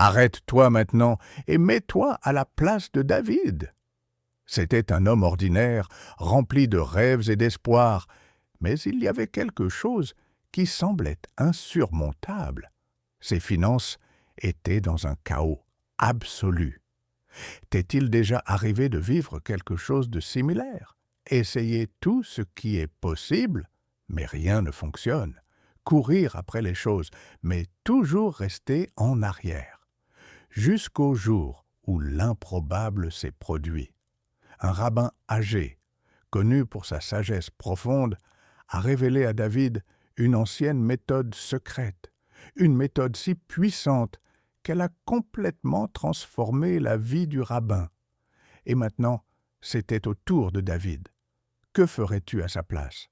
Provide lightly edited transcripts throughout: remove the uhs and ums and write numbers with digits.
Arrête-toi maintenant et mets-toi à la place de David. C'était un homme ordinaire, rempli de rêves et d'espoirs, mais il y avait quelque chose qui semblait insurmontable. Ses finances étaient dans un chaos absolu. T'est-il déjà arrivé de vivre quelque chose de similaire? Essayer tout ce qui est possible, mais rien ne fonctionne. Courir après les choses, mais toujours rester en arrière. Jusqu'au jour où l'improbable s'est produit. Un rabbin âgé, connu pour sa sagesse profonde, a révélé à David une ancienne méthode secrète, une méthode si puissante qu'elle a complètement transformé la vie du rabbin. Et maintenant, c'était au tour de David. Que ferais-tu à sa place?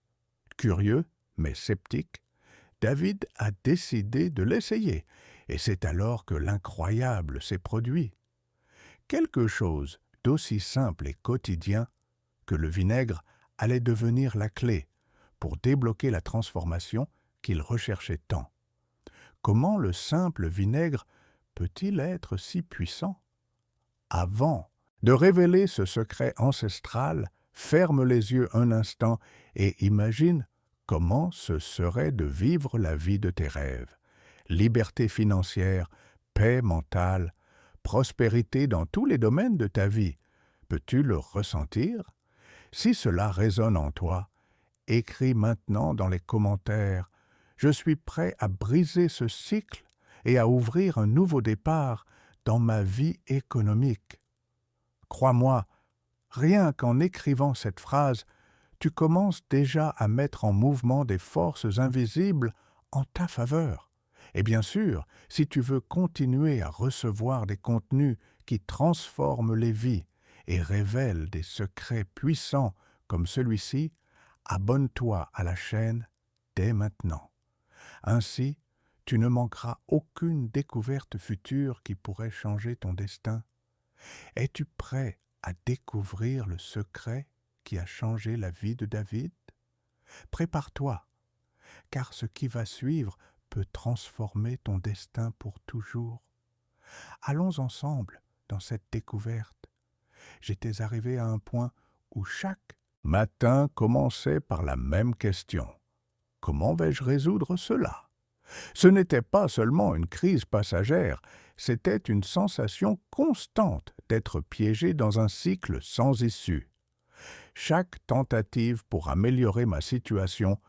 Curieux, mais sceptique, David a décidé de l'essayer, et c'est alors que l'incroyable s'est produit. Quelque chose d'aussi simple et quotidien que le vinaigre allait devenir la clé pour débloquer la transformation qu'il recherchait tant. Comment le simple vinaigre peut-il être si puissant? Avant de révéler ce secret ancestral, ferme les yeux un instant et imagine comment ce serait de vivre la vie de tes rêves. Liberté financière, paix mentale, prospérité dans tous les domaines de ta vie. Peux-tu le ressentir? Si cela résonne en toi, écris maintenant dans les commentaires « Je suis prêt à briser ce cycle et à ouvrir un nouveau départ dans ma vie économique. » Crois-moi, rien qu'en écrivant cette phrase, tu commences déjà à mettre en mouvement des forces invisibles en ta faveur. Et bien sûr, si tu veux continuer à recevoir des contenus qui transforment les vies et révèlent des secrets puissants comme celui-ci, abonne-toi à la chaîne dès maintenant. Ainsi, tu ne manqueras aucune découverte future qui pourrait changer ton destin. Es-tu prêt à découvrir le secret qui a changé la vie de David? Prépare-toi, car ce qui va suivre peut transformer ton destin pour toujours. Allons ensemble dans cette découverte. J'étais arrivé à un point où chaque matin commençait par la même question. Comment vais-je résoudre cela? Ce n'était pas seulement une crise passagère, c'était une sensation constante d'être piégé dans un cycle sans issue. Chaque tentative pour améliorer ma situation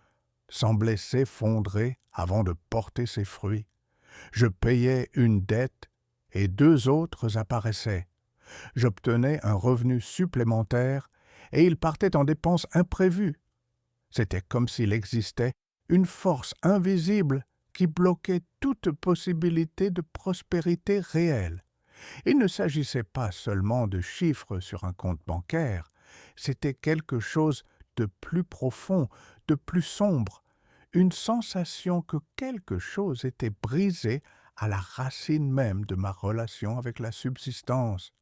semblait s'effondrer avant de porter ses fruits. Je payais une dette et deux autres apparaissaient. J'obtenais un revenu supplémentaire et il partait en dépenses imprévues. C'était comme s'il existait une force invisible qui bloquait toute possibilité de prospérité réelle. Il ne s'agissait pas seulement de chiffres sur un compte bancaire, c'était quelque chose de plus profond, de plus sombre, une sensation que quelque chose était brisé à la racine même de ma relation avec la subsistance.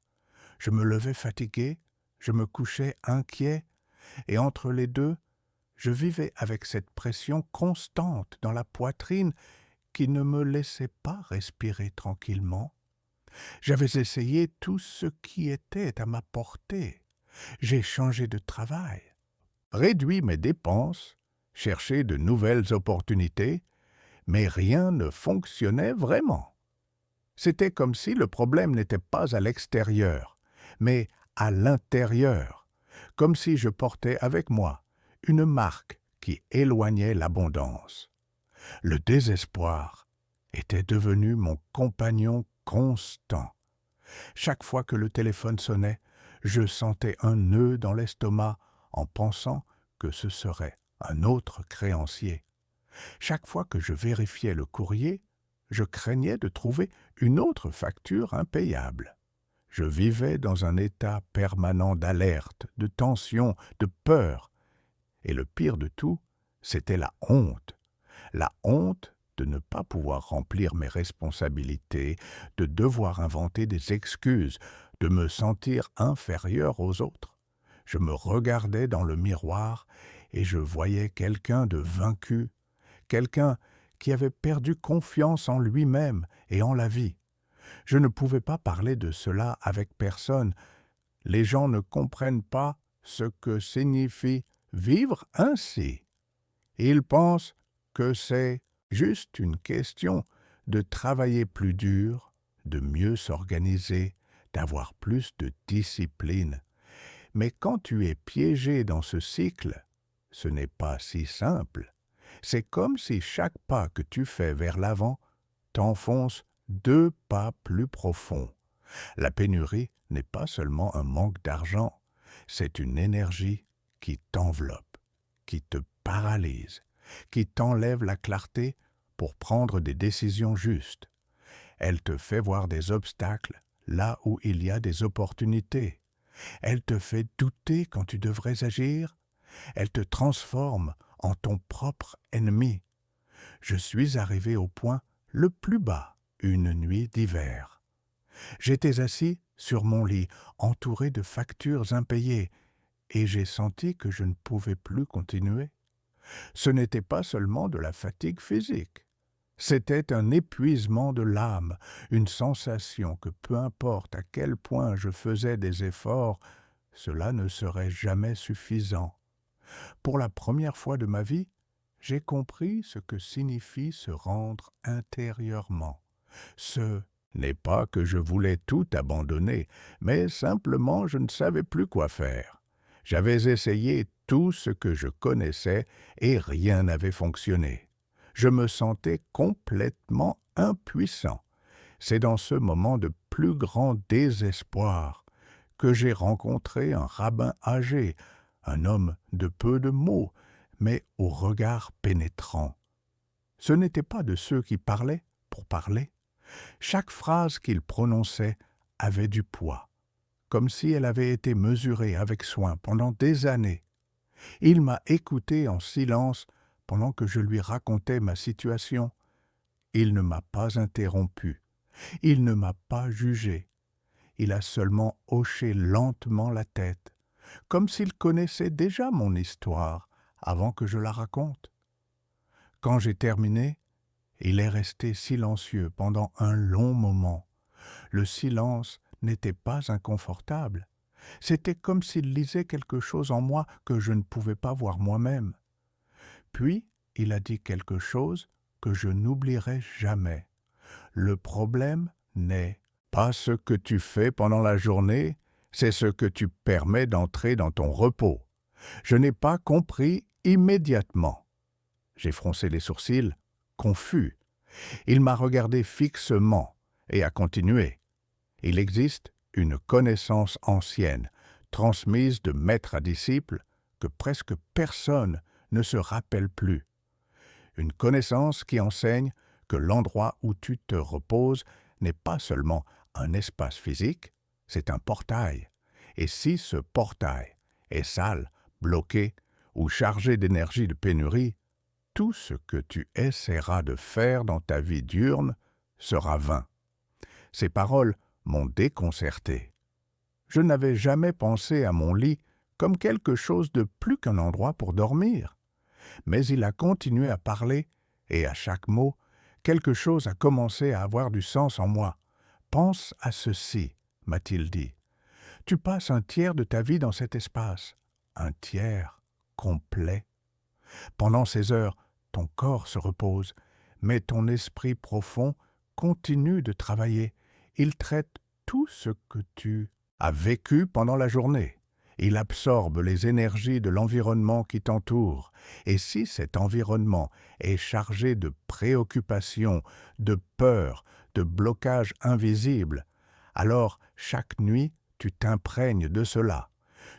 Je me levais fatigué, je me couchais inquiet, et entre les deux, je vivais avec cette pression constante dans la poitrine qui ne me laissait pas respirer tranquillement. J'avais essayé tout ce qui était à ma portée. J'ai changé de travail, réduit mes dépenses, cherché de nouvelles opportunités, mais rien ne fonctionnait vraiment. C'était comme si le problème n'était pas à l'extérieur, mais à l'intérieur, comme si je portais avec moi une marque qui éloignait l'abondance. Le désespoir était devenu mon compagnon constant. Chaque fois que le téléphone sonnait, je sentais un nœud dans l'estomac en pensant que ce serait un autre créancier. Chaque fois que je vérifiais le courrier, je craignais de trouver une autre facture impayable. Je vivais dans un état permanent d'alerte, de tension, de peur. Et le pire de tout, c'était la honte. La honte de ne pas pouvoir remplir mes responsabilités, de devoir inventer des excuses, de me sentir inférieur aux autres. Je me regardais dans le miroir et je voyais quelqu'un de vaincu, quelqu'un qui avait perdu confiance en lui-même et en la vie. Je ne pouvais pas parler de cela avec personne. Les gens ne comprennent pas ce que signifie vivre ainsi. Ils pensent que c'est juste une question de travailler plus dur, de mieux s'organiser, d'avoir plus de discipline. Mais quand tu es piégé dans ce cycle, ce n'est pas si simple. C'est comme si chaque pas que tu fais vers l'avant t'enfonce 2 pas plus profonds. La pénurie n'est pas seulement un manque d'argent, c'est une énergie qui t'enveloppe, qui te paralyse, qui t'enlève la clarté pour prendre des décisions justes. Elle te fait voir des obstacles là où il y a des opportunités. Elle te fait douter quand tu devrais agir. Elle te transforme en ton propre ennemi. Je suis arrivé au point le plus bas une nuit d'hiver. J'étais assis sur mon lit, entouré de factures impayées, et j'ai senti que je ne pouvais plus continuer. Ce n'était pas seulement de la fatigue physique. C'était un épuisement de l'âme, une sensation que peu importe à quel point je faisais des efforts, cela ne serait jamais suffisant. Pour la première fois de ma vie, j'ai compris ce que signifie se rendre intérieurement. Ce n'est pas que je voulais tout abandonner, mais simplement je ne savais plus quoi faire. J'avais essayé tout ce que je connaissais et rien n'avait fonctionné. Je me sentais complètement impuissant. C'est dans ce moment de plus grand désespoir que j'ai rencontré un rabbin âgé, un homme de peu de mots, mais au regard pénétrant. Ce n'était pas de ceux qui parlaient pour parler. Chaque phrase qu'il prononçait avait du poids, comme si elle avait été mesurée avec soin pendant des années. Il m'a écouté en silence pendant que je lui racontais ma situation. Il ne m'a pas interrompu. Il ne m'a pas jugé. Il a seulement hoché lentement la tête, comme s'il connaissait déjà mon histoire avant que je la raconte. Quand j'ai terminé, il est resté silencieux pendant un long moment. Le silence n'était pas inconfortable. C'était comme s'il lisait quelque chose en moi que je ne pouvais pas voir moi-même. Puis, il a dit quelque chose que je n'oublierai jamais. Le problème n'est pas ce que tu fais pendant la journée, c'est ce que tu permets d'entrer dans ton repos. Je n'ai pas compris immédiatement. J'ai froncé les sourcils, confus. Il m'a regardé fixement et a continué. Il existe une connaissance ancienne, transmise de maître à disciple, que presque personne ne se rappelle plus. Une connaissance qui enseigne que l'endroit où tu te reposes n'est pas seulement un espace physique, c'est un portail. Et si ce portail est sale, bloqué ou chargé d'énergie de pénurie, tout ce que tu essaieras de faire dans ta vie diurne sera vain. Ces paroles m'ont déconcerté. Je n'avais jamais pensé à mon lit comme quelque chose de plus qu'un endroit pour dormir. Mais il a continué à parler, et à chaque mot, quelque chose a commencé à avoir du sens en moi. « Pense à ceci, m'a-t-il dit. Tu passes un tiers de ta vie dans cet espace, un tiers complet. Pendant ces heures, ton corps se repose, mais ton esprit profond continue de travailler. Il traite tout ce que tu as vécu pendant la journée. Il absorbe les énergies de l'environnement qui t'entoure. Et si cet environnement est chargé de préoccupations, de peurs, de blocages invisibles, alors chaque nuit, tu t'imprègnes de cela.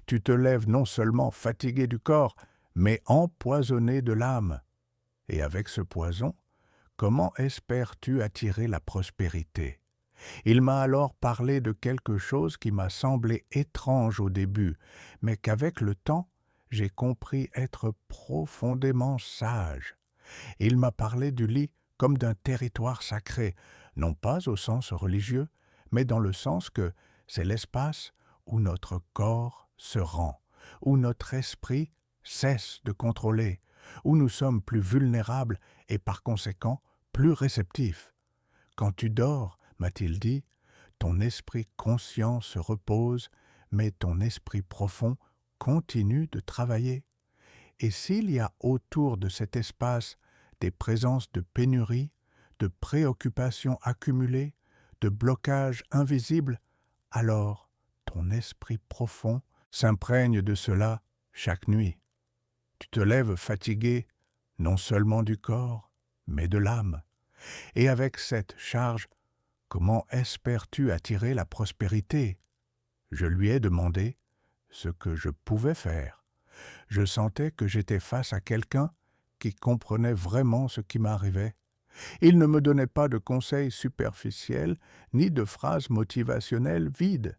Tu te lèves non seulement fatigué du corps, mais empoisonné de l'âme. Et avec ce poison, comment espères-tu attirer la prospérité ? Il m'a alors parlé de quelque chose qui m'a semblé étrange au début, mais qu'avec le temps, j'ai compris être profondément sage. Il m'a parlé du lit comme d'un territoire sacré, non pas au sens religieux, mais dans le sens que c'est l'espace où notre corps se rend, où notre esprit cesse de contrôler, où nous sommes plus vulnérables et par conséquent plus réceptifs. Quand tu dors, m'a-t-il dit, ton esprit conscient se repose, mais ton esprit profond continue de travailler. Et s'il y a autour de cet espace des présences de pénurie, de préoccupations accumulées, de blocages invisibles, alors ton esprit profond s'imprègne de cela chaque nuit. Tu te lèves fatigué, non seulement du corps, mais de l'âme. Et avec cette charge, comment espères-tu attirer la prospérité? Je lui ai demandé ce que je pouvais faire. Je sentais que j'étais face à quelqu'un qui comprenait vraiment ce qui m'arrivait. Il ne me donnait pas de conseils superficiels ni de phrases motivationnelles vides.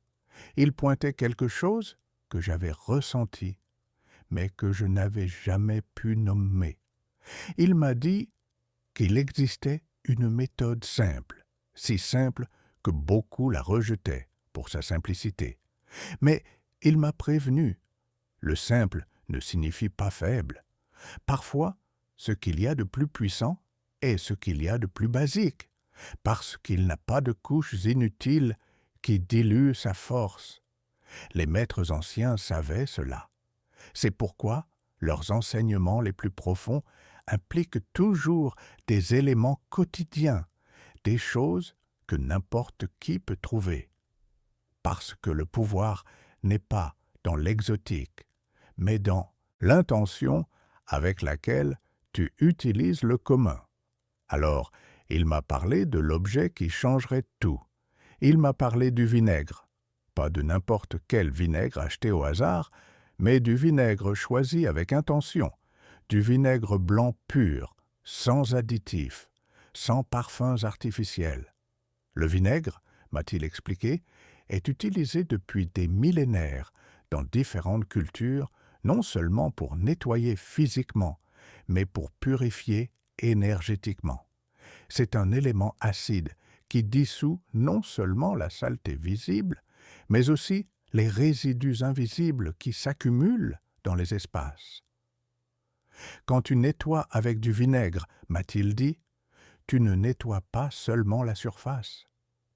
Il pointait quelque chose que j'avais ressenti, mais que je n'avais jamais pu nommer. Il m'a dit qu'il existait une méthode simple, si simple que beaucoup la rejetaient pour sa simplicité. Mais il m'a prévenu, le simple ne signifie pas faible. Parfois, ce qu'il y a de plus puissant est ce qu'il y a de plus basique, parce qu'il n'a pas de couches inutiles qui diluent sa force. Les maîtres anciens savaient cela. C'est pourquoi leurs enseignements les plus profonds impliquent toujours des éléments quotidiens, des choses que n'importe qui peut trouver. Parce que le pouvoir n'est pas dans l'exotique, mais dans l'intention avec laquelle tu utilises le commun. Alors, il m'a parlé de l'objet qui changerait tout. Il m'a parlé du vinaigre, pas de n'importe quel vinaigre acheté au hasard, mais du vinaigre choisi avec intention, du vinaigre blanc pur, sans additifs, sans parfums artificiels. Le vinaigre, m'a-t-il expliqué, est utilisé depuis des millénaires dans différentes cultures, non seulement pour nettoyer physiquement, mais pour purifier énergétiquement. C'est un élément acide qui dissout non seulement la saleté visible, mais aussi les résidus invisibles qui s'accumulent dans les espaces. Quand tu nettoies avec du vinaigre, m'a-t-il dit, tu ne nettoies pas seulement la surface,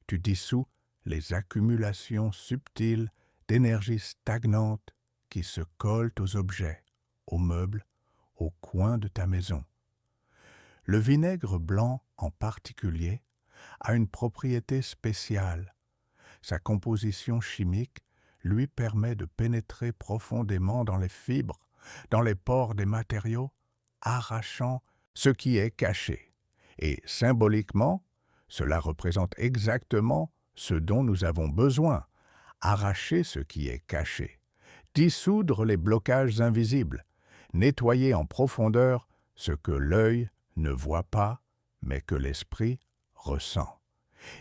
tu dissous les accumulations subtiles d'énergie stagnante qui se collent aux objets, aux meubles, aux coins de ta maison. Le vinaigre blanc en particulier a une propriété spéciale. Sa composition chimique lui permet de pénétrer profondément dans les fibres, dans les pores des matériaux, arrachant ce qui est caché. Et symboliquement, cela représente exactement ce dont nous avons besoin, arracher ce qui est caché, dissoudre les blocages invisibles, nettoyer en profondeur ce que l'œil ne voit pas, mais que l'esprit ressent.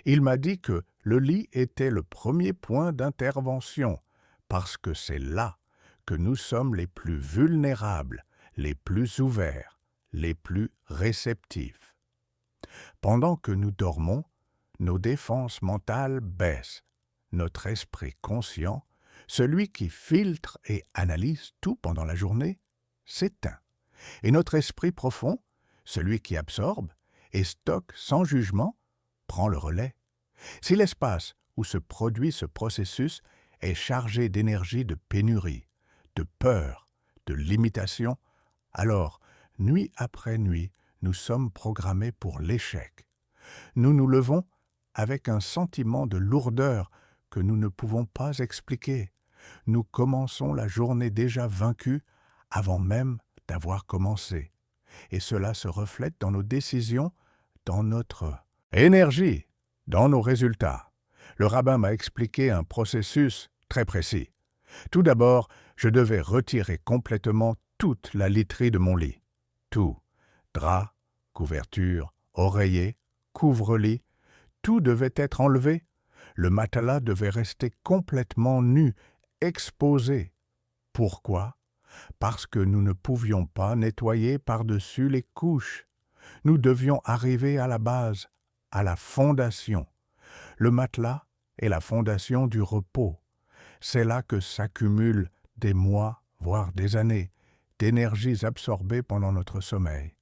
Il m'a dit que le lit était le premier point d'intervention, parce que c'est là que nous sommes les plus vulnérables, les plus ouverts, les plus réceptifs. Pendant que nous dormons, nos défenses mentales baissent. Notre esprit conscient, celui qui filtre et analyse tout pendant la journée, s'éteint. Et notre esprit profond, celui qui absorbe et stocke sans jugement, prend le relais. Si l'espace où se produit ce processus est chargé d'énergie de pénurie, de peur, de limitation, alors, nuit après nuit, nous sommes programmés pour l'échec. Nous nous levons avec un sentiment de lourdeur que nous ne pouvons pas expliquer. Nous commençons la journée déjà vaincus avant même d'avoir commencé. Et cela se reflète dans nos décisions, dans notre énergie, dans nos résultats. Le rabbin m'a expliqué un processus très précis. Tout d'abord, je devais retirer complètement toute la literie de mon lit. Tout, drap, couverture, oreiller, couvre-lit, tout devait être enlevé. Le matelas devait rester complètement nu, exposé. Pourquoi? Parce que nous ne pouvions pas nettoyer par-dessus les couches. Nous devions arriver à la base, à la fondation. Le matelas est la fondation du repos. C'est là que s'accumulent des mois, voire des années, d'énergies absorbées pendant notre sommeil.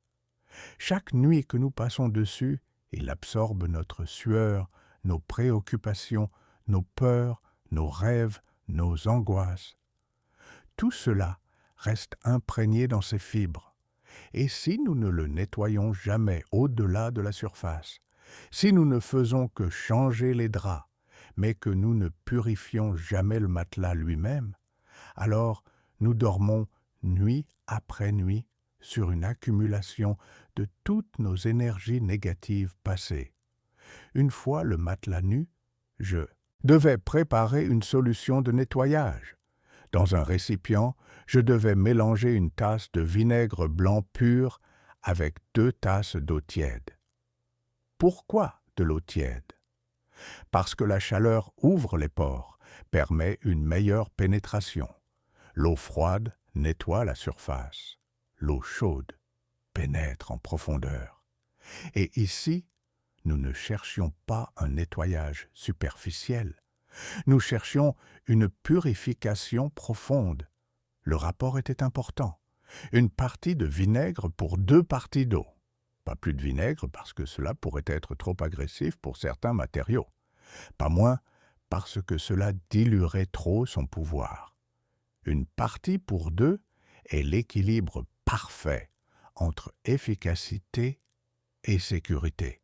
Chaque nuit que nous passons dessus, il absorbe notre sueur, nos préoccupations, nos peurs, nos rêves, nos angoisses. Tout cela reste imprégné dans ces fibres. Et si nous ne le nettoyons jamais au-delà de la surface, si nous ne faisons que changer les draps, mais que nous ne purifions jamais le matelas lui-même, alors nous dormons nuit après nuit sur une accumulation de toutes nos énergies négatives passées. Une fois le matelas nu, je devais préparer une solution de nettoyage. Dans un récipient, je devais mélanger une tasse de vinaigre blanc pur avec 2 tasses d'eau tiède. Pourquoi de l'eau tiède? Parce que la chaleur ouvre les pores, permet une meilleure pénétration. L'eau froide nettoie la surface. L'eau chaude pénètre en profondeur. Et ici, nous ne cherchions pas un nettoyage superficiel. Nous cherchions une purification profonde. Le rapport était important. Une partie de vinaigre pour 2 parties d'eau. Pas plus de vinaigre parce que cela pourrait être trop agressif pour certains matériaux. Pas moins parce que cela diluerait trop son pouvoir. Une partie pour 2 est l'équilibre parfait entre efficacité et sécurité.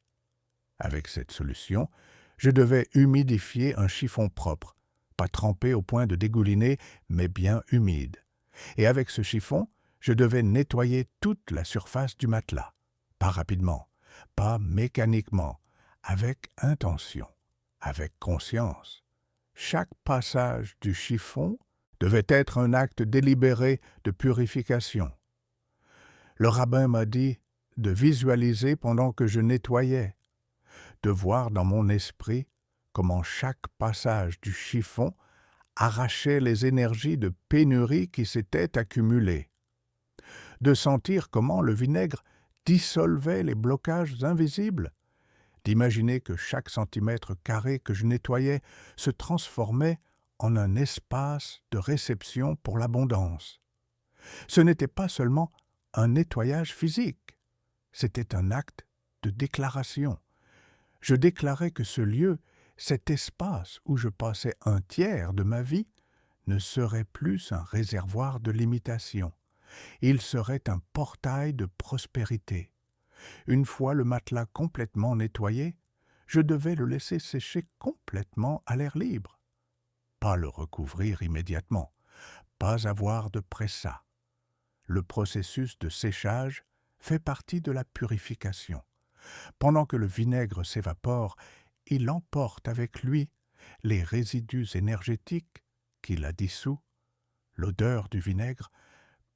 Avec cette solution, je devais humidifier un chiffon propre, pas trempé au point de dégouliner, mais bien humide. Et avec ce chiffon, je devais nettoyer toute la surface du matelas. Pas rapidement, pas mécaniquement, avec intention, avec conscience. Chaque passage du chiffon devait être un acte délibéré de purification. Le rabbin m'a dit de visualiser pendant que je nettoyais, de voir dans mon esprit comment chaque passage du chiffon arrachait les énergies de pénurie qui s'étaient accumulées, de sentir comment le vinaigre dissolvait les blocages invisibles, d'imaginer que chaque centimètre carré que je nettoyais se transformait en un espace de réception pour l'abondance. Ce n'était pas seulement un nettoyage physique, c'était un acte de déclaration. Je déclarais que ce lieu, cet espace où je passais un tiers de ma vie, ne serait plus un réservoir de limitation. Il serait un portail de prospérité. Une fois le matelas complètement nettoyé, je devais le laisser sécher complètement à l'air libre. Pas le recouvrir immédiatement, pas avoir de pressa. Le processus de séchage fait partie de la purification. Pendant que le vinaigre s'évapore, il emporte avec lui les résidus énergétiques qu'il a dissous. L'odeur du vinaigre,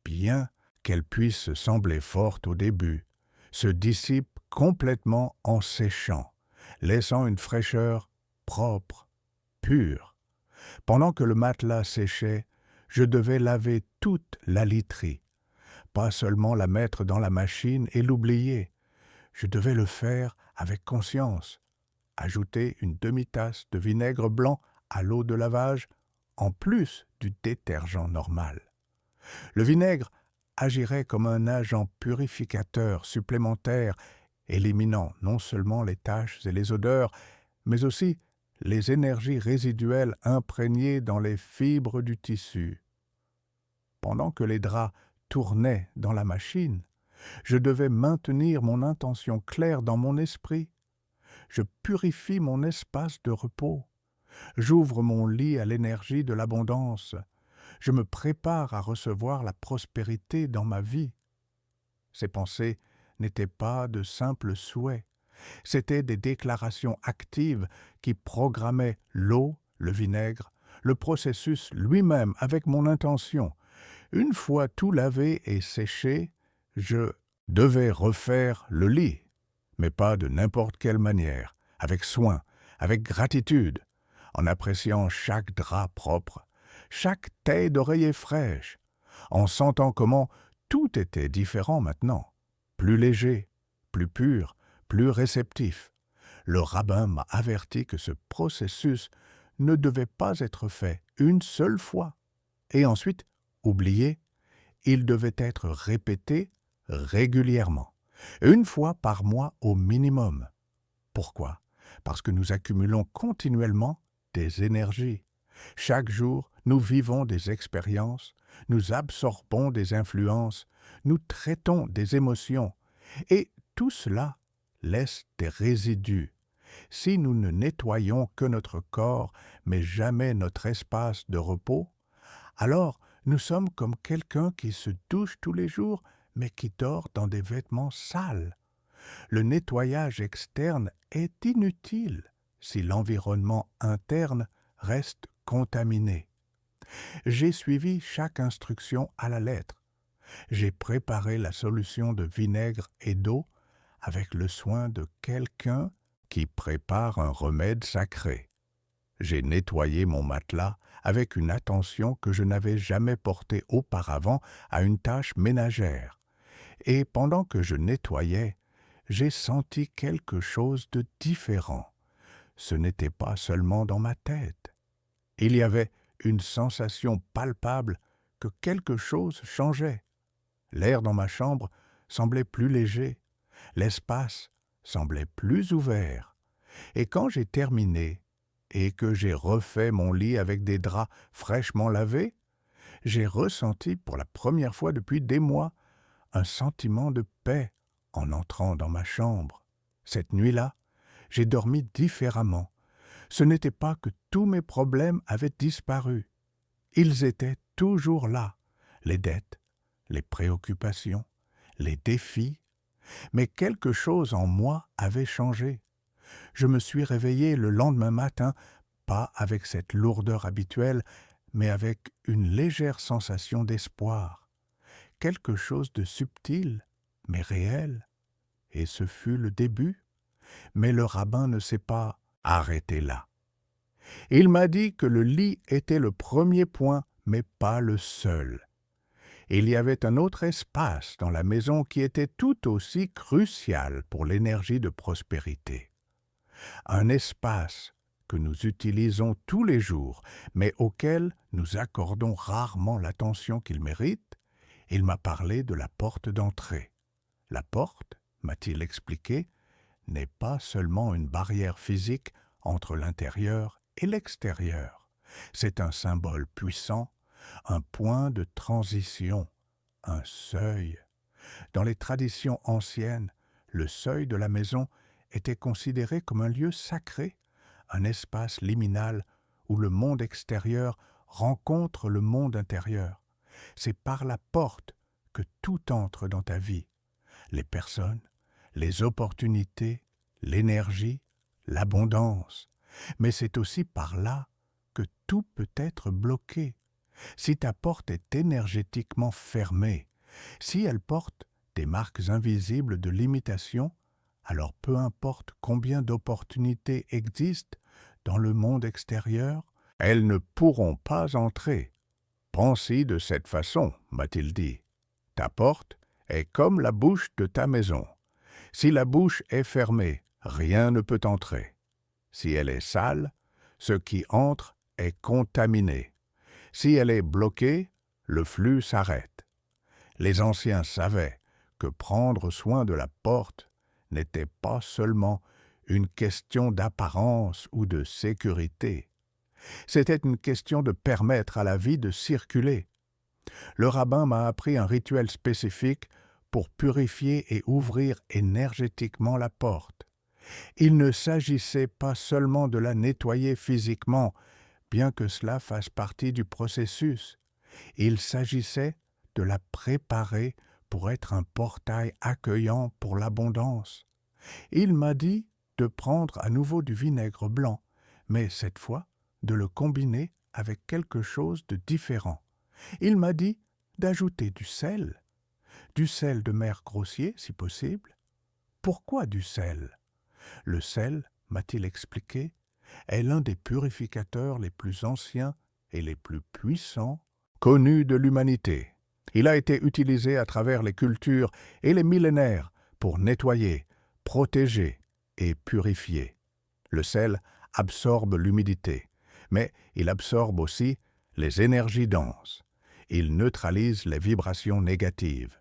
bien qu'elle puisse sembler forte au début, se dissipe complètement en séchant, laissant une fraîcheur propre, pure. Pendant que le matelas séchait, je devais laver toute la literie, pas seulement la mettre dans la machine et l'oublier. Je devais le faire avec conscience, ajouter une demi-tasse de vinaigre blanc à l'eau de lavage, en plus du détergent normal. Le vinaigre agirait comme un agent purificateur supplémentaire, éliminant non seulement les taches et les odeurs, mais aussi les énergies résiduelles imprégnées dans les fibres du tissu. Pendant que les draps tournaient dans la machine, je devais maintenir mon intention claire dans mon esprit. Je purifie mon espace de repos. J'ouvre mon lit à l'énergie de l'abondance. Je me prépare à recevoir la prospérité dans ma vie. Ces pensées n'étaient pas de simples souhaits. C'étaient des déclarations actives qui programmaient l'eau, le vinaigre, le processus lui-même avec mon intention. Une fois tout lavé et séché, je devais refaire le lit, mais pas de n'importe quelle manière, avec soin, avec gratitude, en appréciant chaque drap propre, chaque taille d'oreiller fraîche, en sentant comment tout était différent maintenant, plus léger, plus pur, plus réceptif. Le rabbin m'a averti que ce processus ne devait pas être fait une seule fois, et ensuite oublié. Il devait être répété régulièrement, une fois par mois au minimum. Pourquoi? parce que nous accumulons continuellement des énergies. Chaque jour, nous vivons des expériences, nous absorbons des influences, nous traitons des émotions, et tout cela laisse des résidus. Si nous ne nettoyons que notre corps, mais jamais notre espace de repos, alors nous sommes comme quelqu'un qui se douche tous les jours, mais qui dort dans des vêtements sales. Le nettoyage externe est inutile si l'environnement interne reste contaminé. J'ai suivi chaque instruction à la lettre. J'ai préparé la solution de vinaigre et d'eau avec le soin de quelqu'un qui prépare un remède sacré. J'ai nettoyé mon matelas avec une attention que je n'avais jamais portée auparavant à une tâche ménagère. Et pendant que je nettoyais, j'ai senti quelque chose de différent. Ce n'était pas seulement dans ma tête. Il y avait une sensation palpable que quelque chose changeait. L'air dans ma chambre semblait plus léger, l'espace semblait plus ouvert. Et quand j'ai terminé et que j'ai refait mon lit avec des draps fraîchement lavés, j'ai ressenti pour la première fois depuis des mois un sentiment de paix en entrant dans ma chambre. Cette nuit-là, j'ai dormi différemment. Ce n'était pas que tous mes problèmes avaient disparu. Ils étaient toujours là, les dettes, les préoccupations, les défis, mais quelque chose en moi avait changé. Je me suis réveillé le lendemain matin, pas avec cette lourdeur habituelle, mais avec une légère sensation d'espoir, quelque chose de subtil, mais réel. Et ce fut le début, mais le rabbin ne s'est pas arrêté là. Il m'a dit que le lit était le premier point, mais pas le seul. Il y avait un autre espace dans la maison qui était tout aussi crucial pour l'énergie de prospérité. Un espace que nous utilisons tous les jours, mais auquel nous accordons rarement l'attention qu'il mérite. Il m'a parlé de la porte d'entrée. La porte, m'a-t-il expliqué, n'est pas seulement une barrière physique entre l'intérieur et l'extérieur. C'est un symbole puissant, un point de transition, un seuil. Dans les traditions anciennes, le seuil de la maison était considéré comme un lieu sacré, un espace liminal où le monde extérieur rencontre le monde intérieur. C'est par la porte que tout entre dans ta vie. Les personnes, les opportunités, l'énergie, l'abondance. Mais c'est aussi par là que tout peut être bloqué. Si ta porte est énergétiquement fermée, si elle porte des marques invisibles de limitation, alors peu importe combien d'opportunités existent dans le monde extérieur, elles ne pourront pas entrer. Pense-y de cette façon, m'a-t-il dit. Ta porte est comme la bouche de ta maison. Si la bouche est fermée, rien ne peut entrer. Si elle est sale, ce qui entre est contaminé. Si elle est bloquée, le flux s'arrête. Les anciens savaient que prendre soin de la porte n'était pas seulement une question d'apparence ou de sécurité. C'était une question de permettre à la vie de circuler. Le rabbin m'a appris un rituel spécifique pour purifier et ouvrir énergétiquement la porte. Il ne s'agissait pas seulement de la nettoyer physiquement, bien que cela fasse partie du processus. Il s'agissait de la préparer pour être un portail accueillant pour l'abondance. Il m'a dit de prendre à nouveau du vinaigre blanc, mais cette fois de le combiner avec quelque chose de différent. Il m'a dit d'ajouter du sel de mer grossier si possible. Pourquoi du sel? Le sel, m'a-t-il expliqué, est l'un des purificateurs les plus anciens et les plus puissants connus de l'humanité. Il a été utilisé à travers les cultures et les millénaires pour nettoyer, protéger et purifier. Le sel absorbe l'humidité, mais il absorbe aussi les énergies denses. Il neutralise les vibrations négatives.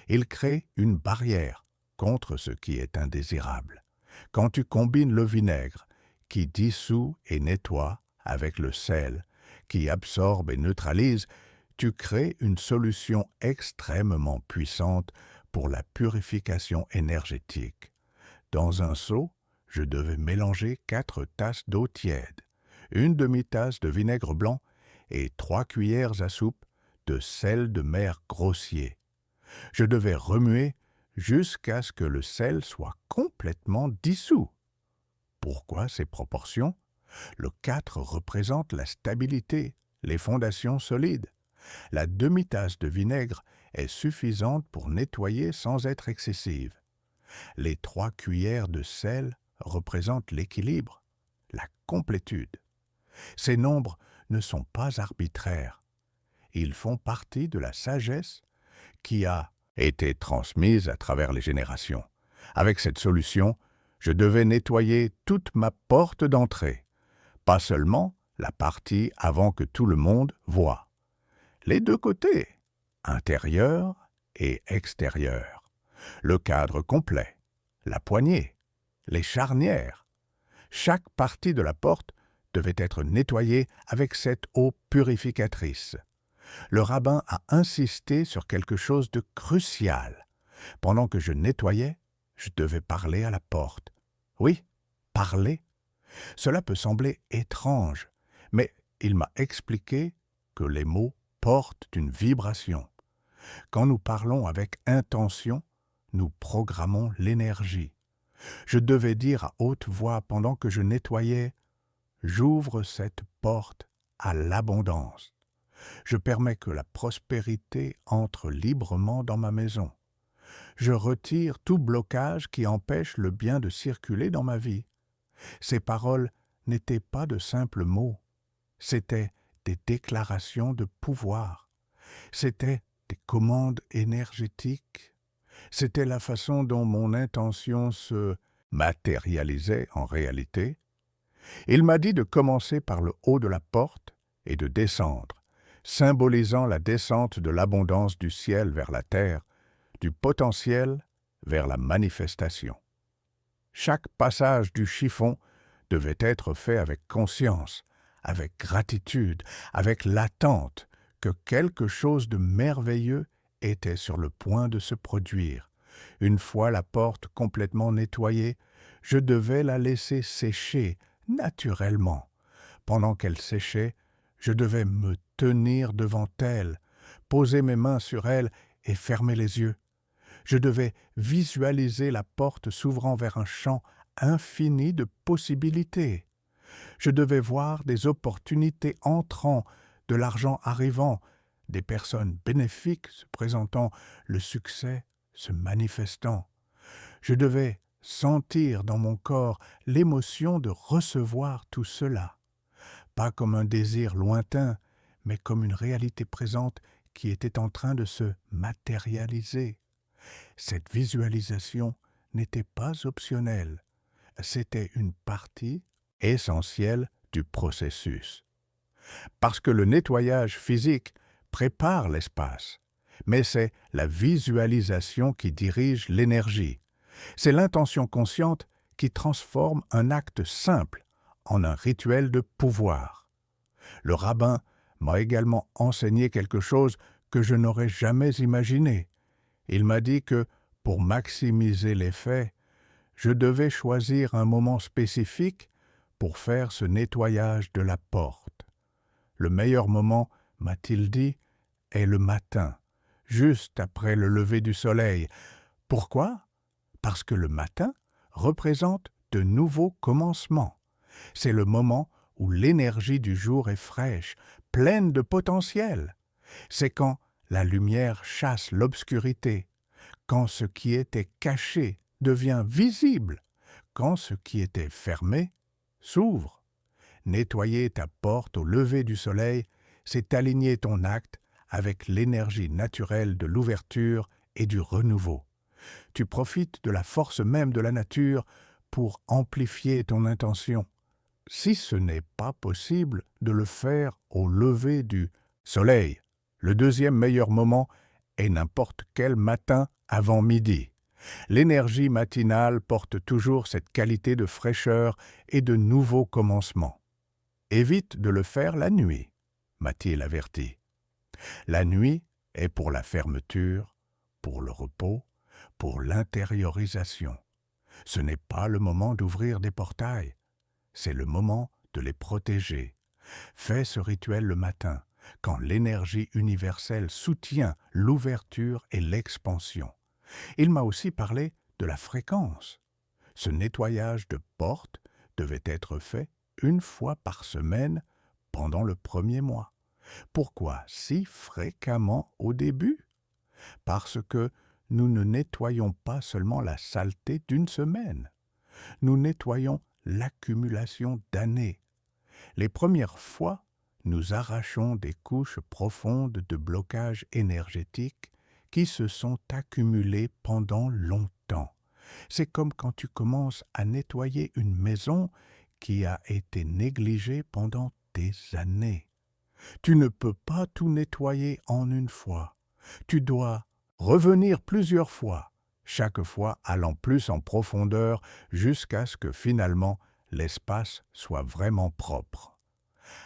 Il crée une barrière contre ce qui est indésirable. Quand tu combines le vinaigre, qui dissout et nettoie, avec le sel, qui absorbe et neutralise, tu crées une solution extrêmement puissante pour la purification énergétique. Dans un seau, je devais mélanger 4 tasses d'eau tiède, une demi-tasse de vinaigre blanc et 3 cuillères à soupe de sel de mer grossier. Je devais remuer jusqu'à ce que le sel soit complètement dissous. Pourquoi ces proportions? Le 4 représente la stabilité, les fondations solides. La demi-tasse de vinaigre est suffisante pour nettoyer sans être excessive. Les 3 cuillères de sel représentent l'équilibre, la complétude. Ces nombres ne sont pas arbitraires. Ils font partie de la sagesse qui a été transmise à travers les générations. Avec cette solution, je devais nettoyer toute ma porte d'entrée, pas seulement la partie avant que tout le monde voie. Les deux côtés, intérieur et extérieur, le cadre complet, la poignée, les charnières. Chaque partie de la porte devait être nettoyée avec cette eau purificatrice. Le rabbin a insisté sur quelque chose de crucial. Pendant que je nettoyais, je devais parler à la porte. Oui, parler. Cela peut sembler étrange, mais il m'a expliqué que les mots portent une vibration. Quand nous parlons avec intention, nous programmons l'énergie. Je devais dire à haute voix pendant que je nettoyais « J'ouvre cette porte à l'abondance. Je permets que la prospérité entre librement dans ma maison. Je retire tout blocage qui empêche le bien de circuler dans ma vie. » Ces paroles n'étaient pas de simples mots, c'étaient des déclarations de pouvoir, c'étaient des commandes énergétiques, c'était la façon dont mon intention se matérialisait en réalité. Il m'a dit de commencer par le haut de la porte et de descendre, symbolisant la descente de l'abondance du ciel vers la terre, du potentiel vers la manifestation. Chaque passage du chiffon devait être fait avec conscience, avec gratitude, avec l'attente que quelque chose de merveilleux était sur le point de se produire. Une fois la porte complètement nettoyée, je devais la laisser sécher naturellement. Pendant qu'elle séchait, je devais me tenir devant elle, poser mes mains sur elle et fermer les yeux. Je devais visualiser la porte s'ouvrant vers un champ infini de possibilités. Je devais voir des opportunités entrant, de l'argent arrivant, des personnes bénéfiques se présentant, le succès se manifestant. Je devais sentir dans mon corps l'émotion de recevoir tout cela, pas comme un désir lointain, mais comme une réalité présente qui était en train de se matérialiser. Cette visualisation n'était pas optionnelle, c'était une partie essentielle du processus. Parce que le nettoyage physique prépare l'espace, mais c'est la visualisation qui dirige l'énergie. C'est l'intention consciente qui transforme un acte simple en un rituel de pouvoir. Le rabbin m'a également enseigné quelque chose que je n'aurais jamais imaginé. Il m'a dit que, pour maximiser l'effet, je devais choisir un moment spécifique pour faire ce nettoyage de la porte. Le meilleur moment, m'a-t-il dit, est le matin, juste après le lever du soleil. Pourquoi? Parce que le matin représente de nouveaux commencements. C'est le moment où l'énergie du jour est fraîche, pleine de potentiel. C'est quand la lumière chasse l'obscurité, quand ce qui était caché devient visible, quand ce qui était fermé s'ouvre. Nettoyer ta porte au lever du soleil, c'est aligner ton acte avec l'énergie naturelle de l'ouverture et du renouveau. Tu profites de la force même de la nature pour amplifier ton intention. Si ce n'est pas possible de le faire au lever du soleil, le deuxième meilleur moment est n'importe quel matin avant midi. L'énergie matinale porte toujours cette qualité de fraîcheur et de nouveau commencement. Évite de le faire la nuit, m'a-t-il averti. La nuit est pour la fermeture, pour le repos, pour l'intériorisation. Ce n'est pas le moment d'ouvrir des portails, c'est le moment de les protéger. Fais ce rituel le matin, quand l'énergie universelle soutient l'ouverture et l'expansion. Il m'a aussi parlé de la fréquence. Ce nettoyage de porte devait être fait une fois par semaine pendant le premier mois. Pourquoi si fréquemment au début? Parce que nous ne nettoyons pas seulement la saleté d'une semaine, nous nettoyons l'accumulation d'années. Les premières fois, nous arrachons des couches profondes de blocage énergétique qui se sont accumulées pendant longtemps. C'est comme quand tu commences à nettoyer une maison qui a été négligée pendant des années. Tu ne peux pas tout nettoyer en une fois. Tu dois revenir plusieurs fois, chaque fois allant plus en profondeur jusqu'à ce que finalement l'espace soit vraiment propre.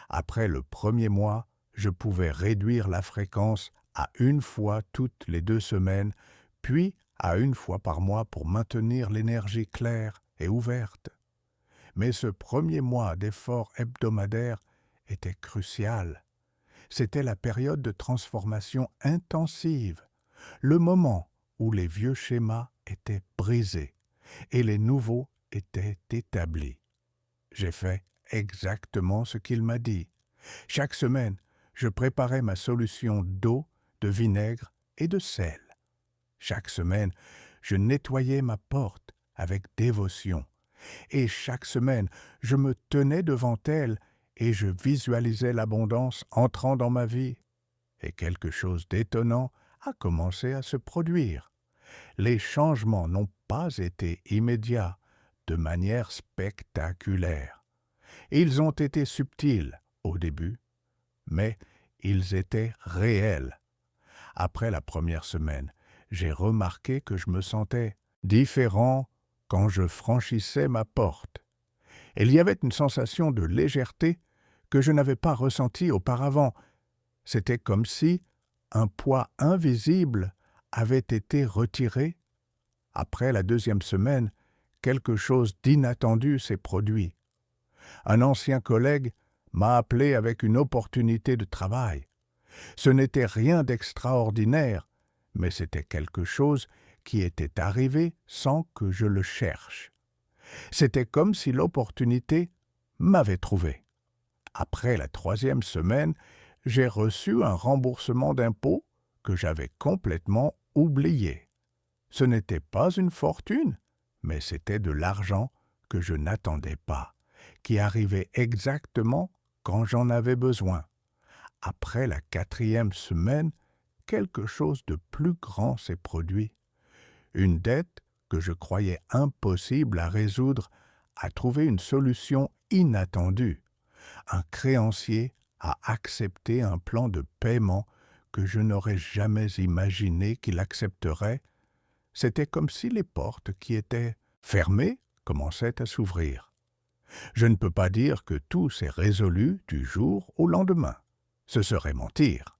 Après le premier mois, je pouvais réduire la fréquence à une fois toutes les 2 semaines, puis à une fois par mois pour maintenir l'énergie claire et ouverte. Mais ce premier mois d'effort hebdomadaire était crucial. C'était la période de transformation intensive, le moment où les vieux schémas étaient brisés et les nouveaux étaient établis. J'ai fait exactement ce qu'il m'a dit. Chaque semaine, je préparais ma solution d'eau, de vinaigre et de sel. Chaque semaine, je nettoyais ma porte avec dévotion. Et chaque semaine, je me tenais devant elle et je visualisais l'abondance entrant dans ma vie. Et quelque chose d'étonnant a commencé à se produire. Les changements n'ont pas été immédiats, de manière spectaculaire. Ils ont été subtils au début, mais ils étaient réels. Après la première semaine, j'ai remarqué que je me sentais différent quand je franchissais ma porte. Il y avait une sensation de légèreté que je n'avais pas ressentie auparavant. C'était comme si un poids invisible avait été retiré. Après la deuxième semaine, quelque chose d'inattendu s'est produit. Un ancien collègue m'a appelé avec une opportunité de travail. Ce n'était rien d'extraordinaire, mais c'était quelque chose qui était arrivé sans que je le cherche. C'était comme si l'opportunité m'avait trouvé. Après la troisième semaine, j'ai reçu un remboursement d'impôts que j'avais complètement oublié. Ce n'était pas une fortune, mais c'était de l'argent que je n'attendais pas, qui arrivait exactement quand j'en avais besoin. Après la quatrième semaine, quelque chose de plus grand s'est produit. Une dette que je croyais impossible à résoudre a trouvé une solution inattendue. Un créancier a accepté un plan de paiement que je n'aurais jamais imaginé qu'il accepterait. C'était comme si les portes qui étaient fermées commençaient à s'ouvrir. Je ne peux pas dire que tout s'est résolu du jour au lendemain. Ce serait mentir.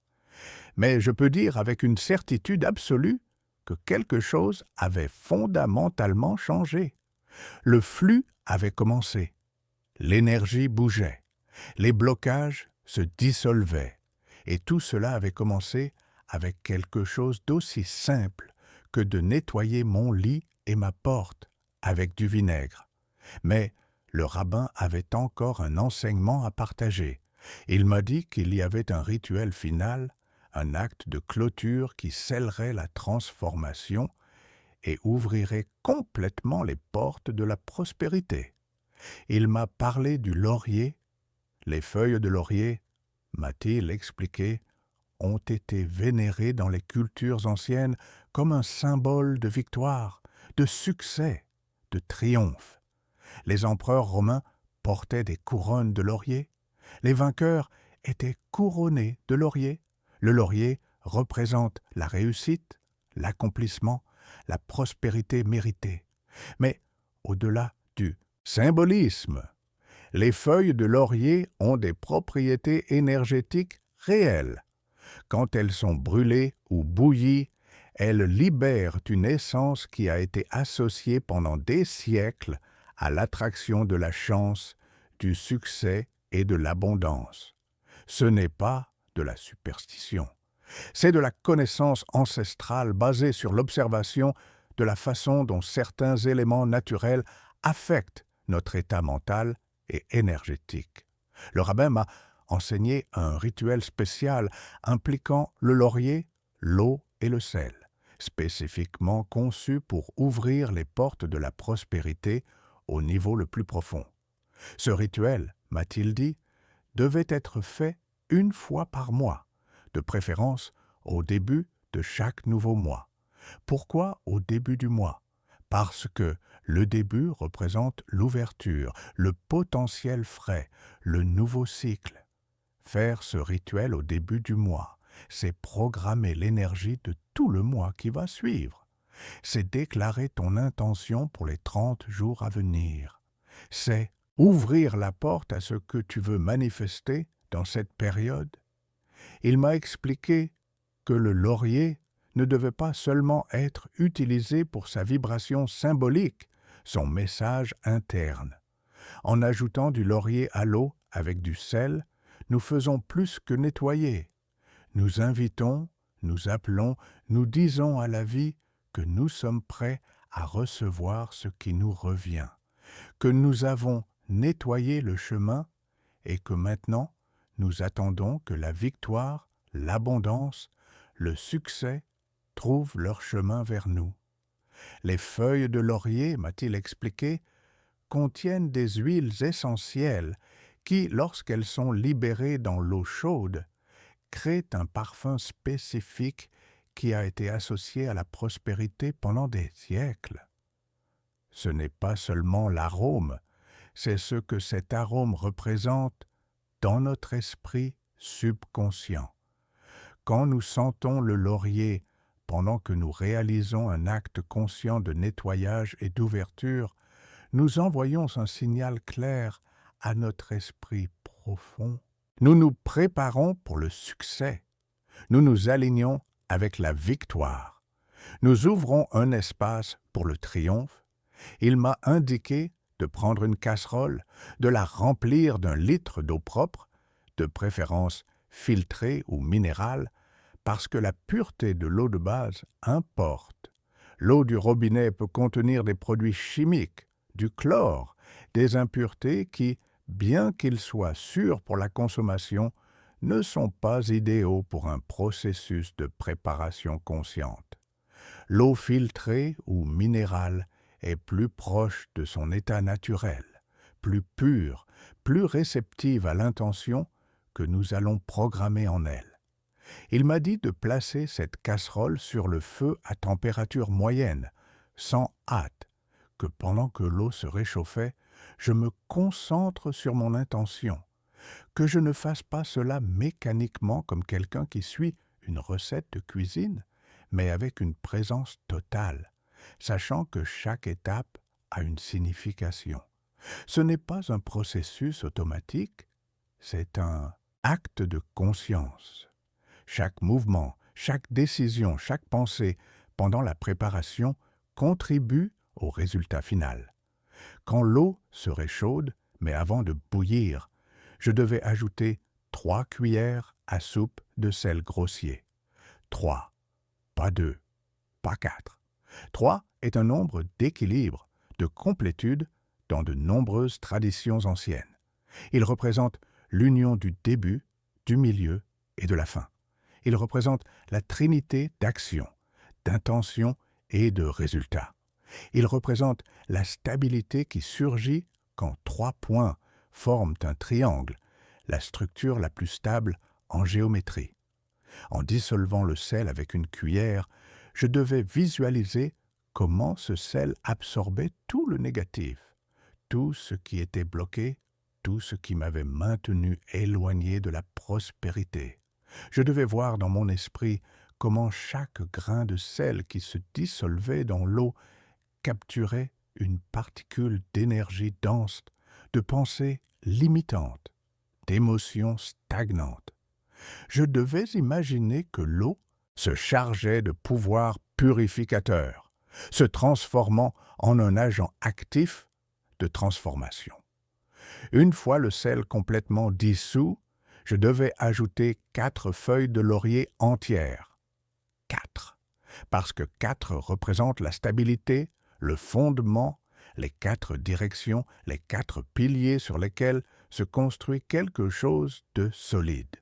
Mais je peux dire avec une certitude absolue que quelque chose avait fondamentalement changé. Le flux avait commencé. L'énergie bougeait. Les blocages se dissolvaient. Et tout cela avait commencé avec quelque chose d'aussi simple que de nettoyer mon lit et ma porte avec du vinaigre. Mais le rabbin avait encore un enseignement à partager. Il m'a dit qu'il y avait un rituel final, un acte de clôture qui scellerait la transformation et ouvrirait complètement les portes de la prospérité. Il m'a parlé du laurier. Les feuilles de laurier, m'a-t-il expliqué, ont été vénérées dans les cultures anciennes comme un symbole de victoire, de succès, de triomphe. Les empereurs romains portaient des couronnes de laurier. Les vainqueurs étaient couronnés de laurier. Le laurier représente la réussite, l'accomplissement, la prospérité méritée. Mais au-delà du symbolisme, les feuilles de laurier ont des propriétés énergétiques réelles. Quand elles sont brûlées ou bouillies, elles libèrent une essence qui a été associée pendant des siècles à l'attraction de la chance, du succès et de l'abondance. Ce n'est pas de la superstition. C'est de la connaissance ancestrale basée sur l'observation de la façon dont certains éléments naturels affectent notre état mental et énergétique. Le rabbin m'a enseigné un rituel spécial impliquant le laurier, l'eau et le sel, spécifiquement conçu pour ouvrir les portes de la prospérité au niveau le plus profond. Ce rituel, m'a-t-il dit, devait être fait une fois par mois, de préférence au début de chaque nouveau mois. Pourquoi au début du mois? Parce que le début représente l'ouverture, le potentiel frais, le nouveau cycle. Faire ce rituel au début du mois, c'est programmer l'énergie de tout le mois qui va suivre. C'est déclarer ton intention pour les 30 jours à venir. C'est ouvrir la porte à ce que tu veux manifester dans cette période. Il m'a expliqué que le laurier ne devait pas seulement être utilisé pour sa vibration symbolique, son message interne. En ajoutant du laurier à l'eau avec du sel, nous faisons plus que nettoyer. Nous invitons, nous appelons, nous disons à la vie que nous sommes prêts à recevoir ce qui nous revient, que nous avons nettoyé le chemin et que maintenant nous attendons que la victoire, l'abondance, le succès trouvent leur chemin vers nous. Les feuilles de laurier, m'a-t-il expliqué, contiennent des huiles essentielles qui, lorsqu'elles sont libérées dans l'eau chaude, créent un parfum spécifique qui a été associé à la prospérité pendant des siècles. Ce n'est pas seulement l'arôme, c'est ce que cet arôme représente dans notre esprit subconscient. Quand nous sentons le laurier pendant que nous réalisons un acte conscient de nettoyage et d'ouverture, nous envoyons un signal clair à notre esprit profond. Nous nous préparons pour le succès. Nous nous alignons avec la victoire. Nous ouvrons un espace pour le triomphe. Il m'a indiqué de prendre une casserole, de la remplir d'1 litre d'eau propre, de préférence filtrée ou minérale, parce que la pureté de l'eau de base importe. L'eau du robinet peut contenir des produits chimiques, du chlore, des impuretés qui, bien qu'ils soient sûrs pour la consommation, ne sont pas idéaux pour un processus de préparation consciente. L'eau filtrée ou minérale est plus proche de son état naturel, plus pure, plus réceptive à l'intention que nous allons programmer en elle. Il m'a dit de placer cette casserole sur le feu à température moyenne, sans hâte, que pendant que l'eau se réchauffait, je me concentre sur mon intention, que je ne fasse pas cela mécaniquement comme quelqu'un qui suit une recette de cuisine, mais avec une présence totale, sachant que chaque étape a une signification. Ce n'est pas un processus automatique, c'est un acte de conscience. Chaque mouvement, chaque décision, chaque pensée pendant la préparation contribue au résultat final. Quand l'eau serait chaude, mais avant de bouillir, je devais ajouter 3 cuillères à soupe de sel grossier. 3, pas 2, pas 4. 3 est un nombre d'équilibre, de complétude dans de nombreuses traditions anciennes. Il représente l'union du début, du milieu et de la fin. Il représente la trinité d'action, d'intention et de résultat. Il représente la stabilité qui surgit quand 3 points forment un triangle, la structure la plus stable en géométrie. En dissolvant le sel avec une cuillère, je devais visualiser comment ce sel absorbait tout le négatif, tout ce qui était bloqué, tout ce qui m'avait maintenu éloigné de la prospérité. Je devais voir dans mon esprit comment chaque grain de sel qui se dissolvait dans l'eau capturait une particule d'énergie dense, de pensée limitante, d'émotions stagnantes. Je devais imaginer que l'eau se chargeait de pouvoirs purificateurs, se transformant en un agent actif de transformation. Une fois le sel complètement dissous, je devais ajouter 4 feuilles de laurier entières. 4, parce que 4 représentent la stabilité, le fondement, les 4 directions, les 4 piliers sur lesquels se construit quelque chose de solide.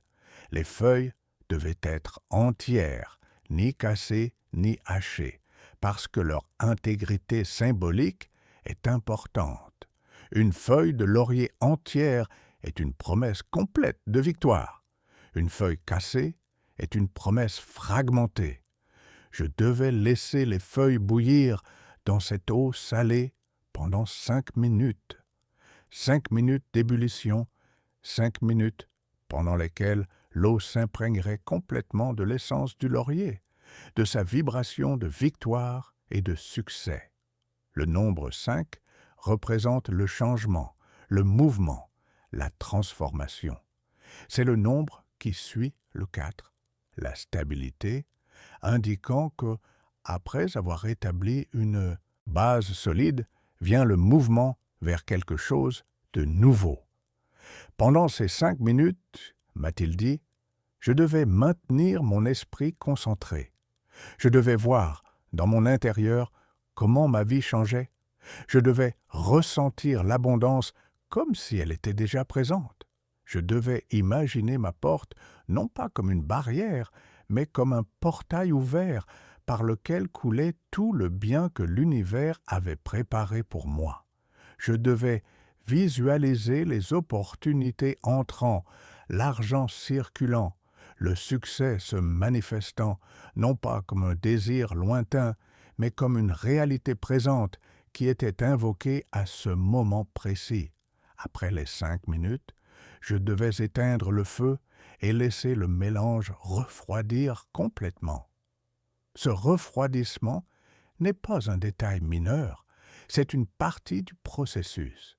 Les feuilles devaient être entières, ni cassées ni hachées, parce que leur intégrité symbolique est importante. Une feuille de laurier entière est une promesse complète de victoire. Une feuille cassée est une promesse fragmentée. Je devais laisser les feuilles bouillir dans cette eau salée pendant 5 minutes. 5 minutes d'ébullition, 5 minutes pendant lesquelles l'eau s'imprégnerait complètement de l'essence du laurier, de sa vibration de victoire et de succès. Le nombre 5 représente le changement, le mouvement, la transformation. C'est le nombre qui suit le 4, la stabilité, indiquant que, après avoir établi une base solide, vient le mouvement vers quelque chose de nouveau. Pendant ces 5 minutes, m'a-t-il dit, je devais maintenir mon esprit concentré. Je devais voir, dans mon intérieur, comment ma vie changeait. Je devais ressentir l'abondance comme si elle était déjà présente. Je devais imaginer ma porte non pas comme une barrière, mais comme un portail ouvert par lequel coulait tout le bien que l'univers avait préparé pour moi. Je devais visualiser les opportunités entrant, l'argent circulant, le succès se manifestant, non pas comme un désir lointain, mais comme une réalité présente qui était invoquée à ce moment précis. Après les 5 minutes, je devais éteindre le feu et laisser le mélange refroidir complètement. Ce refroidissement n'est pas un détail mineur, c'est une partie du processus.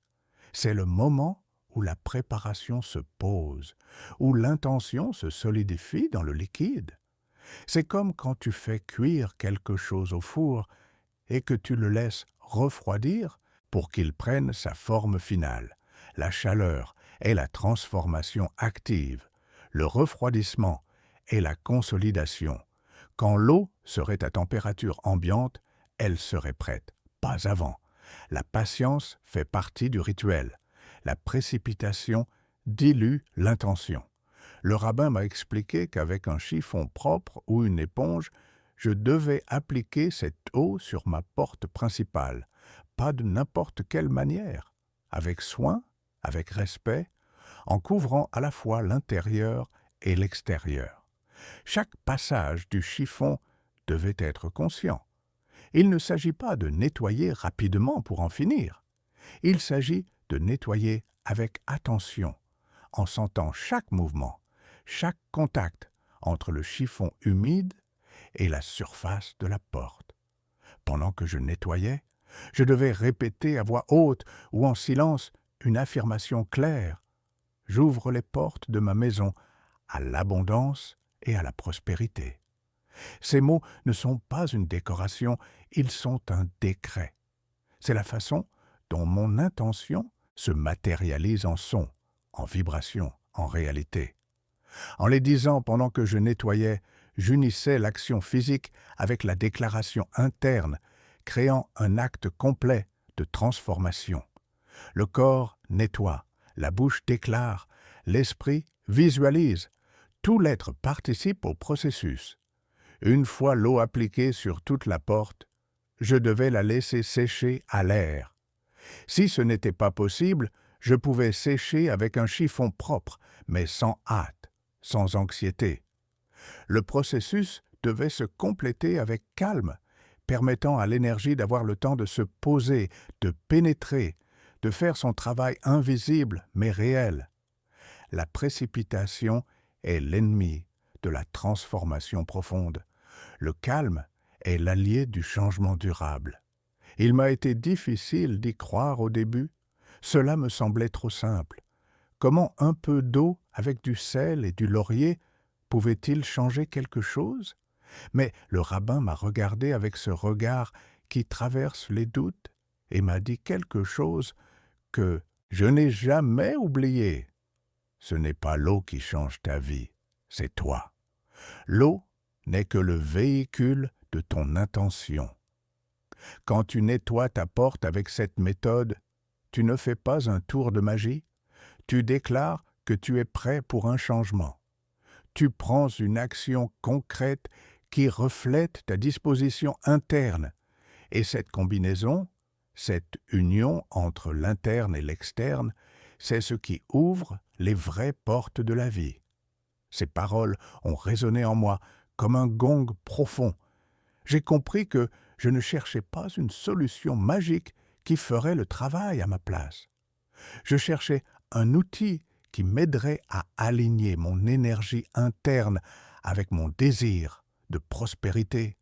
C'est le moment où la préparation se pose, où l'intention se solidifie dans le liquide. C'est comme quand tu fais cuire quelque chose au four et que tu le laisses refroidir pour qu'il prenne sa forme finale. La chaleur est la transformation active, le refroidissement est la consolidation. Quand l'eau serait à température ambiante, elle serait prête, pas avant. La patience fait partie du rituel. La précipitation dilue l'intention. Le rabbin m'a expliqué qu'avec un chiffon propre ou une éponge, je devais appliquer cette eau sur ma porte principale, pas de n'importe quelle manière, avec soin, avec respect, en couvrant à la fois l'intérieur et l'extérieur. Chaque passage du chiffon devait être conscient. Il ne s'agit pas de nettoyer rapidement pour en finir. Il s'agit de nettoyer avec attention, en sentant chaque mouvement, chaque contact entre le chiffon humide et la surface de la porte. Pendant que je nettoyais, je devais répéter à voix haute ou en silence une affirmation claire. J'ouvre les portes de ma maison à l'abondance et à la prospérité. Ces mots ne sont pas une décoration, ils sont un décret. C'est la façon dont mon intention se matérialise en son, en vibration, en réalité. En les disant pendant que je nettoyais, j'unissais l'action physique avec la déclaration interne, créant un acte complet de transformation. Le corps nettoie, la bouche déclare, l'esprit visualise. Tout l'être participe au processus. Une fois l'eau appliquée sur toute la porte, je devais la laisser sécher à l'air. Si ce n'était pas possible, je pouvais sécher avec un chiffon propre, mais sans hâte, sans anxiété. Le processus devait se compléter avec calme, permettant à l'énergie d'avoir le temps de se poser, de pénétrer, de faire son travail invisible mais réel. La précipitation est l'ennemi de la transformation profonde. Le calme est l'allié du changement durable. Il m'a été difficile d'y croire au début. Cela me semblait trop simple. Comment un peu d'eau avec du sel et du laurier pouvait-il changer quelque chose? Mais le rabbin m'a regardé avec ce regard qui traverse les doutes et m'a dit quelque chose que je n'ai jamais oublié. Ce n'est pas l'eau qui change ta vie, c'est toi. L'eau n'est que le véhicule de ton intention. Quand tu nettoies ta porte avec cette méthode, tu ne fais pas un tour de magie, tu déclares que tu es prêt pour un changement. Tu prends une action concrète qui reflète ta disposition interne, et cette combinaison, cette union entre l'interne et l'externe, c'est ce qui ouvre les vraies portes de la vie. Ces paroles ont résonné en moi comme un gong profond. J'ai compris que je ne cherchais pas une solution magique qui ferait le travail à ma place. Je cherchais un outil qui m'aiderait à aligner mon énergie interne avec mon désir de prospérité.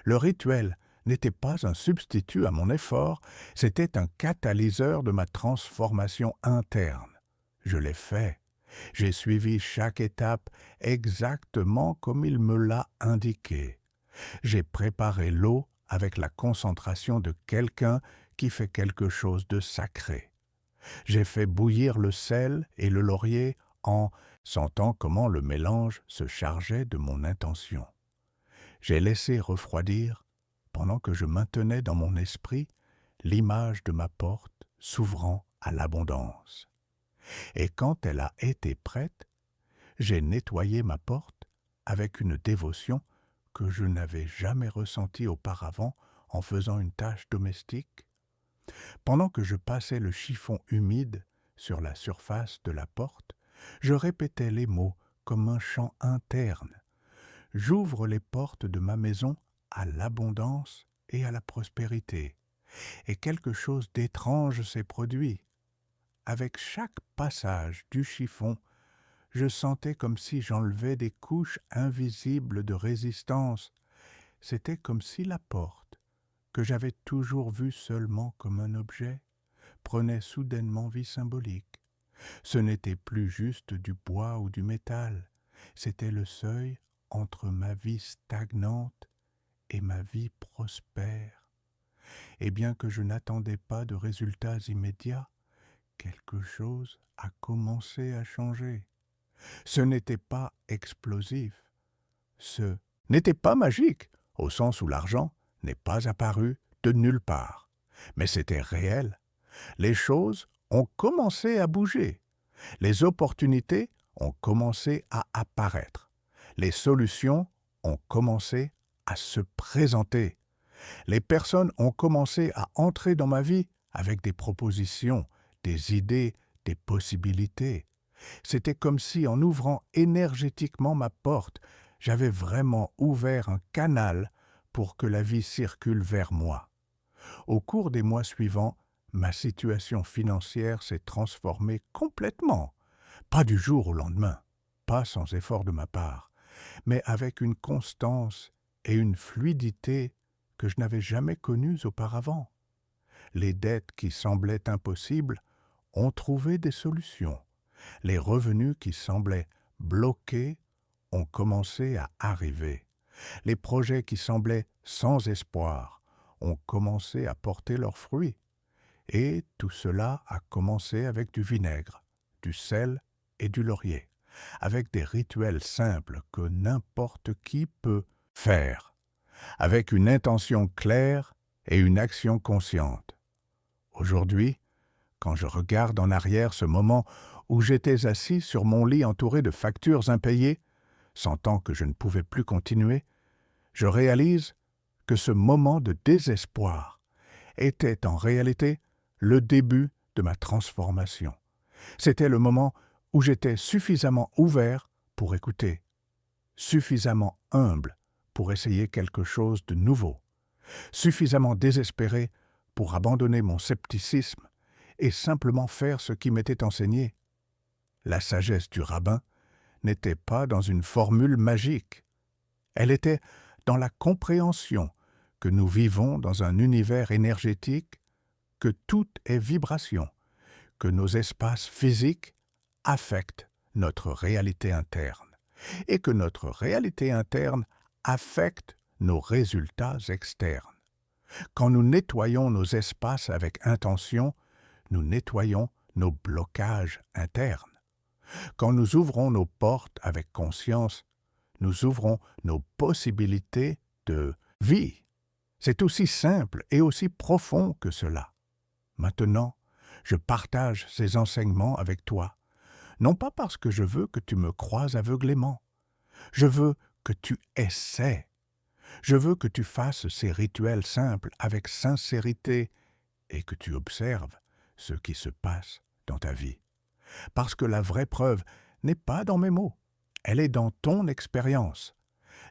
Le rituel n'était pas un substitut à mon effort, c'était un catalyseur de ma transformation interne. Je l'ai fait. J'ai suivi chaque étape exactement comme il me l'a indiqué. J'ai préparé l'eau avec la concentration de quelqu'un qui fait quelque chose de sacré. J'ai fait bouillir le sel et le laurier en sentant comment le mélange se chargeait de mon intention. J'ai laissé refroidir, pendant que je maintenais dans mon esprit l'image de ma porte s'ouvrant à l'abondance. Et quand elle a été prête, j'ai nettoyé ma porte avec une dévotion que je n'avais jamais ressentie auparavant en faisant une tâche domestique. Pendant que je passais le chiffon humide sur la surface de la porte, je répétais les mots comme un chant interne. J'ouvre les portes de ma maison à l'abondance et à la prospérité. Et quelque chose d'étrange s'est produit. Avec chaque passage du chiffon, je sentais comme si j'enlevais des couches invisibles de résistance. C'était comme si la porte, que j'avais toujours vue seulement comme un objet, prenait soudainement vie symbolique. Ce n'était plus juste du bois ou du métal, c'était le seuil entre ma vie stagnante et ma vie prospère. Et bien que je n'attendais pas de résultats immédiats, quelque chose a commencé à changer. Ce n'était pas explosif, ce n'était pas magique, au sens où l'argent n'est pas apparu de nulle part. Mais c'était réel. Les choses ont commencé à bouger. Les opportunités ont commencé à apparaître. Les solutions ont commencé à se présenter. Les personnes ont commencé à entrer dans ma vie avec des propositions, des idées, des possibilités. C'était comme si, en ouvrant énergétiquement ma porte, j'avais vraiment ouvert un canal pour que la vie circule vers moi. Au cours des mois suivants, ma situation financière s'est transformée complètement. Pas du jour au lendemain, pas sans effort de ma part, mais avec une constance et une fluidité que je n'avais jamais connues auparavant. Les dettes qui semblaient impossibles ont trouvé des solutions. Les revenus qui semblaient bloqués ont commencé à arriver. Les projets qui semblaient sans espoir ont commencé à porter leurs fruits. Et tout cela a commencé avec du vinaigre, du sel et du laurier, avec des rituels simples que n'importe qui peut faire, avec une intention claire et une action consciente. Aujourd'hui, quand je regarde en arrière ce moment où j'étais assis sur mon lit entouré de factures impayées, sentant que je ne pouvais plus continuer, je réalise que ce moment de désespoir était en réalité le début de ma transformation. C'était le moment où j'étais suffisamment ouvert pour écouter, suffisamment humble pour essayer quelque chose de nouveau, suffisamment désespéré pour abandonner mon scepticisme et simplement faire ce qui m'était enseigné. La sagesse du rabbin n'était pas dans une formule magique. Elle était dans la compréhension que nous vivons dans un univers énergétique, que tout est vibration, que nos espaces physiques affectent notre réalité interne et que notre réalité interne affecte nos résultats externes. Quand nous nettoyons nos espaces avec intention, nous nettoyons nos blocages internes. Quand nous ouvrons nos portes avec conscience, nous ouvrons nos possibilités de vie. C'est aussi simple et aussi profond que cela. Maintenant, je partage ces enseignements avec toi, non pas parce que je veux que tu me croies aveuglément. Je veux que tu essaies. Je veux que tu fasses ces rituels simples avec sincérité et que tu observes ce qui se passe dans ta vie. Parce que la vraie preuve n'est pas dans mes mots, elle est dans ton expérience.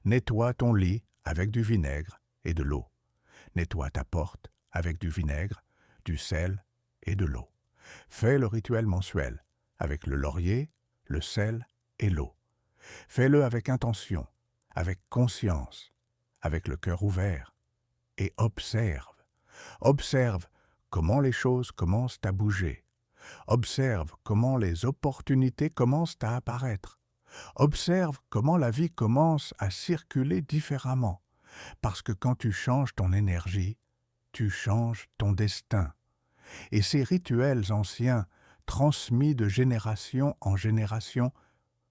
Nettoie ton lit avec du vinaigre et de l'eau. Nettoie ta porte avec du vinaigre, du sel et de l'eau. Fais le rituel mensuel avec le laurier, le sel et l'eau. Fais-le avec intention, avec conscience, avec le cœur ouvert, et observe. Observe comment les choses commencent à bouger. Observe comment les opportunités commencent à apparaître. Observe comment la vie commence à circuler différemment. Parce que quand tu changes ton énergie, tu changes ton destin. Et ces rituels anciens, transmis de génération en génération,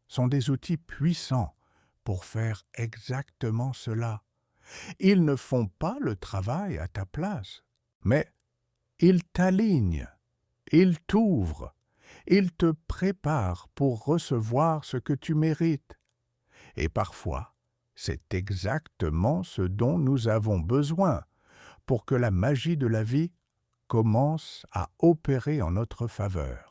sont des outils puissants pour faire exactement cela. Ils ne font pas le travail à ta place, mais ils t'alignent, ils t'ouvrent, ils te préparent pour recevoir ce que tu mérites. Et parfois, c'est exactement ce dont nous avons besoin pour que la magie de la vie commence à opérer en notre faveur.